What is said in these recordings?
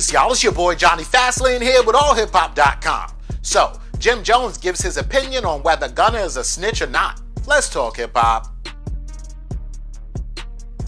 Greetings, y'all. It's your boy Jonny Fastlane here with allhiphop.com. So, Jim Jones gives his opinion on whether Gunna is a snitch or not. Let's talk hip hop.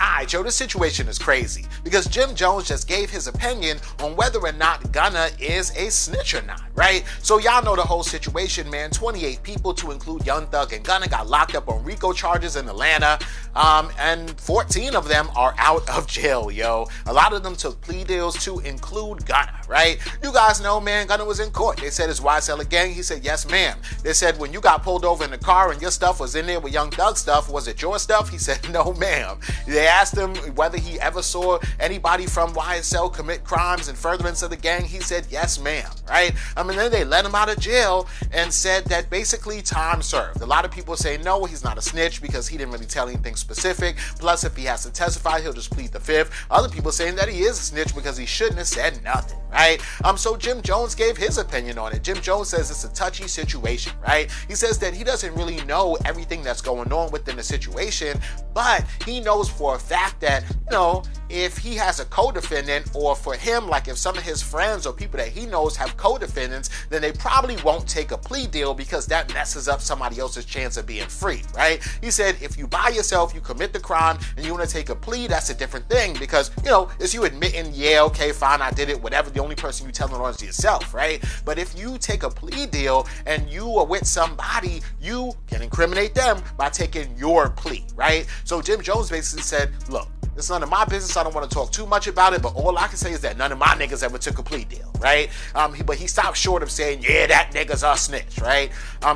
Alright, yo, this situation is crazy because Jim Jones just gave his opinion on whether or not Gunna is a snitch or not, right? So y'all know the whole situation, man. 28 people, to include Young Thug and Gunna, got locked up on RICO charges in Atlanta, and 14 of them are out of jail, yo. A lot of them took plea deals, to include Gunna, right? You guys know, man, Gunna was in court. They said, "Is YSL a gang?" He said, "Yes, ma'am." They said, "When you got pulled over in the car and your stuff was in there with Young Thug stuff, was it your stuff?" He said, "No, ma'am." They asked him whether he ever saw anybody from YSL commit crimes in furtherance of the gang. He said, "Yes, ma'am," right? I mean, then they let him out of jail and said that basically time served. A lot of people say, no, he's not a snitch because he didn't really tell anything specific. Plus, if he has to testify, he'll just plead the fifth. Other people saying that he is a snitch because he shouldn't have said nothing, right? So Jim Jones gave his opinion on it. Jim Jones says it's a touchy situation, right? He says that he doesn't really know everything that's going on within the situation, but he knows for a fact that, you know, if he has a co-defendant, or for him, like if some of his friends or people that he knows have co-defendants, then they probably won't take a plea deal because that messes up somebody else's chance of being free, right? He said if you by yourself, you commit the crime and you want to take a plea, that's a different thing because, you know, it's you admitting, yeah, okay, fine, I did it, whatever. The only person you telling on is yourself, right? But if you take a plea deal and you are with somebody, you can incriminate them by taking your plea, right? So Jim Jones basically said, look, it's none of my business. I don't want to talk too much about it, but all I can say is that none of my niggas ever took a plea deal, right? But he stopped short of saying, yeah, that nigga's a snitch, right?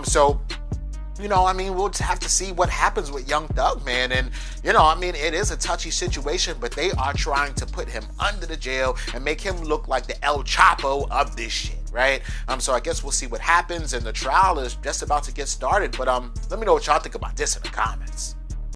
So, you know, I mean, we'll have to see what happens with Young Thug, man. And, you know, I mean, it is a touchy situation, but they are trying to put him under the jail and make him look like the El Chapo of this shit, right? So I guess we'll see what happens, and the trial is just about to get started. But let me know what y'all think about this in the comments.